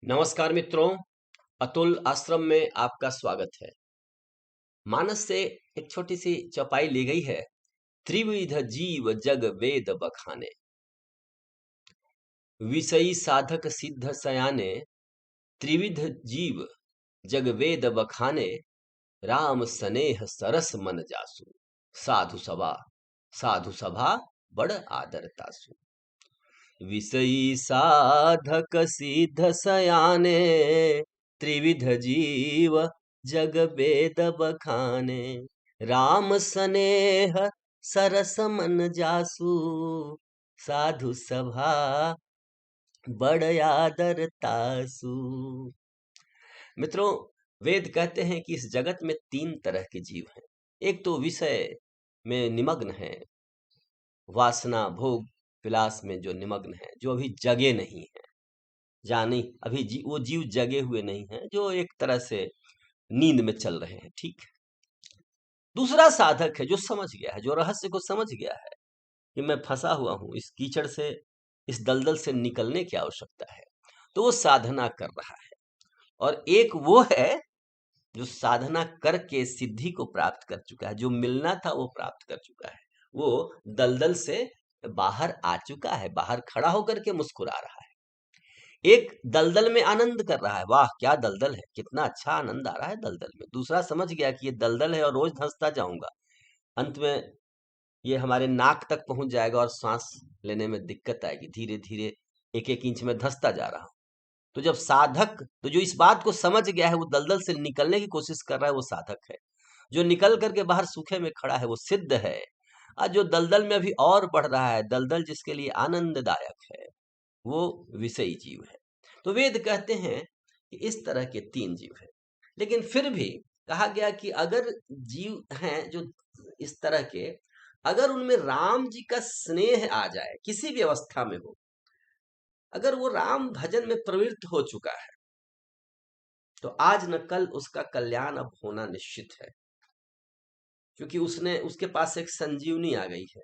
नमस्कार मित्रों, अतुल आश्रम में आपका स्वागत है। मानस से एक छोटी सी चौपाई ली गई है। त्रिविध जीव जग वेद बखाने, विषयी साधक सिद्ध सयाने। त्रिविध जीव जग वेद बखाने, राम स्नेह सरस मन जासु। साधु सभा बड़ आदर तासु। विषयी साधक सिद्ध सयाने, त्रिविध जीव जग वेद बखाने। राम स्नेह सरस मन जासु, साधु सभा बड़ आदर तासु। मित्रों, वेद कहते हैं कि इस जगत में तीन तरह के जीव हैं। एक तो विषय में निमग्न है, वासना भोग विलास में जो निमग्न है, जो अभी जगे नहीं है, जानी अभी वो जीव जगे हुए नहीं है, जो एक तरह से नींद में चल रहे हैं। ठीक है। दूसरा साधक है जो समझ गया है, जो रहस्य को समझ गया है कि मैं फंसा हुआ हूं, इस कीचड़ से, इस दलदल से निकलने की आवश्यकता है, तो वो साधना कर रहा है। और एक वो है जो साधना करके सिद्धि को प्राप्त कर चुका है, जो मिलना था वो प्राप्त कर चुका है। वो दलदल से बाहर आ चुका है, बाहर खड़ा होकर के मुस्कुरा रहा है। एक दलदल में आनंद कर रहा है, वाह क्या दलदल है, कितना अच्छा आनंद आ रहा है दलदल में। दूसरा समझ गया कि ये दलदल है और रोज धंसता जाऊंगा, अंत में ये हमारे नाक तक पहुंच जाएगा और सांस लेने में दिक्कत आएगी, धीरे धीरे एक एक इंच में धंसता जा रहा हूं। तो जब साधक, तो जो इस बात को समझ गया है, वो दलदल से निकलने की कोशिश कर रहा है, वो साधक है। जो निकल करके बाहर सूखे में खड़ा है, वो सिद्ध है। और जो दलदल में अभी और बढ़ रहा है, दलदल जिसके लिए आनंददायक है, वो विषयी जीव है। तो वेद कहते हैं कि इस तरह के तीन जीव हैं। लेकिन फिर भी कहा गया कि अगर जीव हैं जो इस तरह के, अगर उनमें राम जी का स्नेह आ जाए, किसी भी अवस्था में हो, अगर वो राम भजन में प्रवृत्त हो चुका है, तो आज न कल उसका कल्याण अब होना निश्चित है, क्योंकि उसके पास एक संजीवनी आ गई है।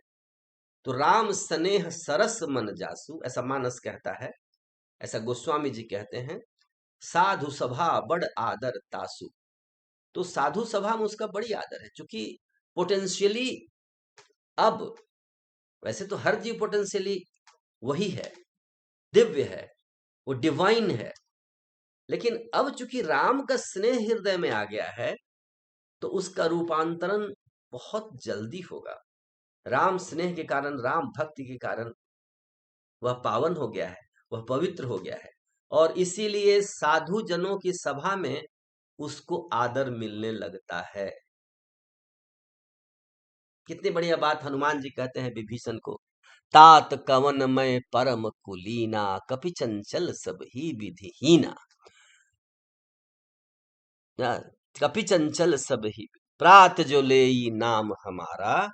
तो राम स्नेह सरस मन जासु, ऐसा मानस कहता है, ऐसा गोस्वामी जी कहते हैं। साधु सभा बड़ आदर तासु, तो साधु सभा में उसका बड़ी आदर है, क्योंकि पोटेंशियली, अब वैसे तो हर जीव पोटेंशियली वही है, दिव्य है, वो डिवाइन है, लेकिन अब चूंकि राम का स्नेह हृदय में आ गया है, तो उसका रूपांतरण बहुत जल्दी होगा। राम स्नेह के कारण, राम भक्ति के कारण वह पावन हो गया है, वह पवित्र हो गया है, और इसीलिए साधु जनों की सभा में उसको आदर मिलने लगता है। कितनी बढ़िया बात हनुमान जी कहते हैं विभीषण को, तात कवन मैं परम कुलीना, कपि चंचल सब ही विधिहीना। कपि चंचल सब ही, प्रात जो लेई नाम हमारा,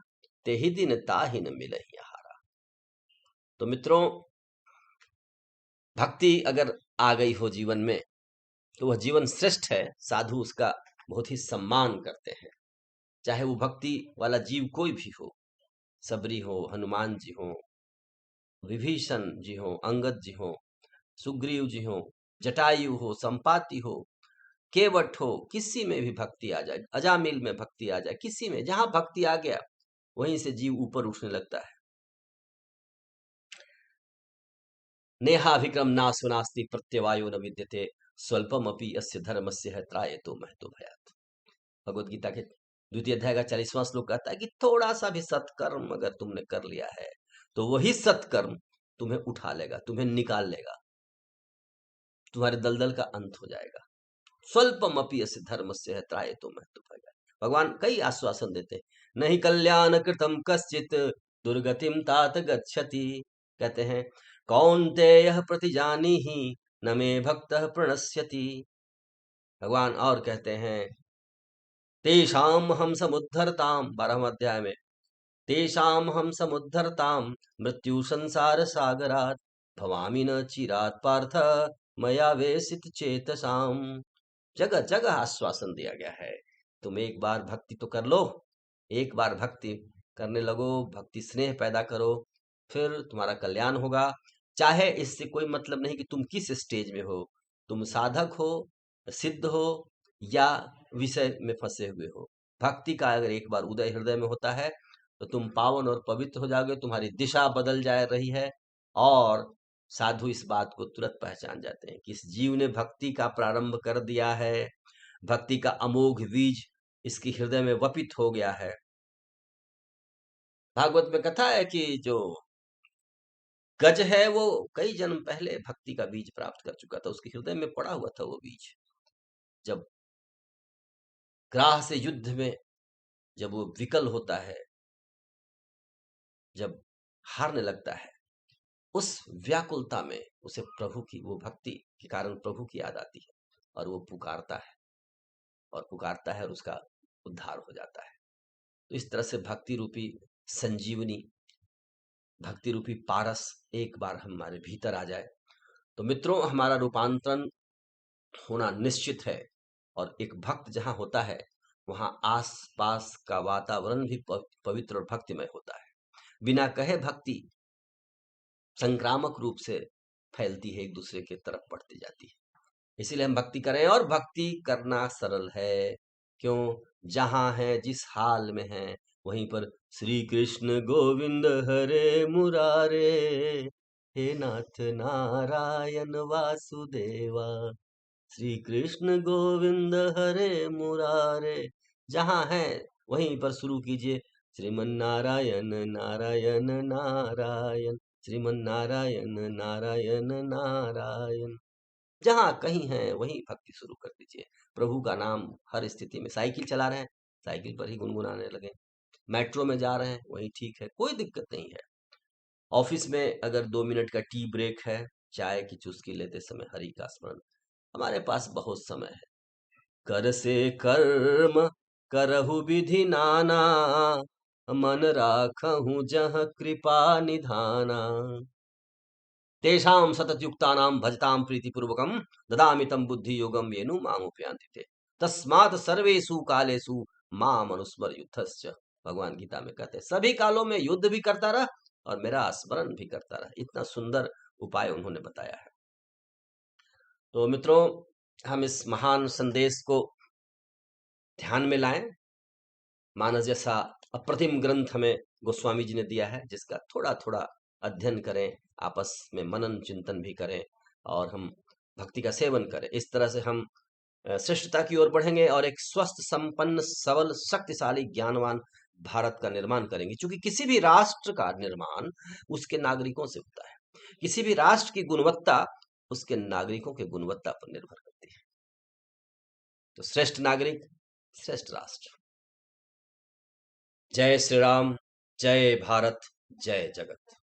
तेहि दिन ताहि न मिलहि हारा। तो मित्रों, भक्ति अगर आ गई हो जीवन में, तो वह जीवन श्रेष्ठ है। साधु उसका बहुत ही सम्मान करते हैं, चाहे वो भक्ति वाला जीव कोई भी हो, सबरी हो, हनुमान जी हो, विभीषण जी हो, अंगद जी हो, सुग्रीव जी हो, जटायु हो, संपाति हो, केवट हो, किसी में भी भक्ति आ जाए, अजामिल में भक्ति आ जाए, किसी में जहां भक्ति आ गया, वहीं से जीव ऊपर उठने लगता है। नेहाभिक्रम नासु नास्ति प्रत्यवायो न विद्यते, स्वल्पम अपि अस्य धर्मस्य है त्रायतो महतो भयात्। भगवत गीता के 2 अध्याय का 40वां श्लोक कहता है कि थोड़ा सा भी सत्कर्म अगर तुमने कर लिया है, तो वही सत्कर्म तुम्हें उठा लेगा, तुम्हें निकाल लेगा, तुम्हारे दलदल का अंत हो जाएगा। स्वल्पम अपि अस्य धर्मस्य है त्रायतो महतो भयात्। भगवान कई आश्वासन देते हैं, नहीं कल्याण कृतम कश्चित, दुर्गतिम तात गच्छति। कहते हैं, कौन्तेय प्रतिजानीहि, न मे भक्तः प्रणश्यति। भगवान और कहते हैं, तेषाम हम समुद्धरताम, 12वें अध्याय में, तेषाम हम समुद्धरताम मृत्यु संसार सागरात, भवामि न चिरात पार्थ मया वेशित चेतसाम। जगह जगह आश्वासन दिया गया है, तुम एक बार भक्ति तो कर लो, एक बार भक्ति करने लगो, भक्ति स्नेह पैदा करो, फिर तुम्हारा कल्याण होगा। चाहे इससे कोई मतलब नहीं कि तुम किस स्टेज में हो, तुम साधक हो, सिद्ध हो, या विषय में फंसे हुए हो। भक्ति का अगर एक बार उदय हृदय में होता है तो तुम पावन और पवित्र हो जाओगे, तुम्हारी दिशा बदल जा रही है। और साधु इस बात को तुरंत पहचान जाते हैं कि इस जीव ने भक्ति का प्रारंभ कर दिया है, भक्ति का अमोघ बीज इसके हृदय में वपित हो गया है। भागवत में कथा है कि जो गज है वो कई जन्म पहले भक्ति का बीज प्राप्त कर चुका था, उसके हृदय में पड़ा हुआ था वो बीज। जब ग्राह से युद्ध में जब वो विकल होता है, जब हारने लगता है, उस व्याकुलता में उसे प्रभु की वो भक्ति के कारण प्रभु की याद आती है और वो पुकारता है और उसका उद्धार हो जाता है। तो इस तरह से भक्ति रूपी संजीवनी, भक्ति रूपी पारस एक बार हमारे भीतर आ जाए तो मित्रों हमारा रूपांतरण होना निश्चित है। और एक भक्त जहां होता है वहां आसपास का वातावरण भी पवित्र और भक्तिमय होता है। बिना कहे भक्ति संक्रामक रूप से फैलती है, एक दूसरे के तरफ बढ़ती जाती है। इसीलिए हम भक्ति करें, और भक्ति करना सरल है। क्यों? जहां है, जिस हाल में है, वहीं पर श्री कृष्ण गोविंद हरे मुरारे, हे नाथ नारायण वासुदेवा, श्री कृष्ण गोविंद हरे मुरारे। जहां है वहीं पर शुरू कीजिए श्रीमन नारायण नारायण नारायण, श्रीमन नारायण नारायण नारायण। जहां कहीं है वहीं भक्ति शुरू कर दीजिए। प्रभु का नाम हर स्थिति में। साइकिल चला रहे हैं, साइकिल पर ही गुनगुनाने लगे। मेट्रो में जा रहे हैं, वही ठीक है, कोई दिक्कत नहीं है। ऑफिस में अगर 2 मिनट का टी ब्रेक है, चाय की चुस्की लेते समय हरि का स्मरण, हमारे पास बहुत समय है। कर से कर्म करहु विधि नाना, मन राखहु जहाँ कृपा निधाना। तेषां सततयुक्तानां भजतां प्रीतिपूर्वकं, ददामि तं बुद्धि योगम येनु मामुपयान्ति ते। तस्मात् सर्वेषु कालेषु माम अनुस्मर युद्धस्य। भगवान गीता में कहते हैं सभी कालों में युद्ध भी करता रह और मेरा स्मरण भी करता रह। इतना सुंदर उपाय उन्होंने बताया है। तो मित्रों, हम इस महान संदेश को ध्यान में लाएं। मानस जैसा अप्रतिम ग्रंथ हमें गोस्वामी जी ने दिया है, जिसका थोड़ा थोड़ा अध्ययन करें, आपस में मनन चिंतन भी करें और हम भक्ति का सेवन करें। इस तरह से हम श्रेष्ठता की ओर बढ़ेंगे और एक स्वस्थ, संपन्न, सबल, शक्तिशाली, ज्ञानवान भारत का निर्माण करेंगे। क्योंकि किसी भी राष्ट्र का निर्माण उसके नागरिकों से होता है। किसी भी राष्ट्र की गुणवत्ता उसके नागरिकों के गुणवत्ता पर निर्भर करती है। तो श्रेष्ठ नागरिक, श्रेष्ठ राष्ट्र। जय श्री राम, जय भारत, जय जगत।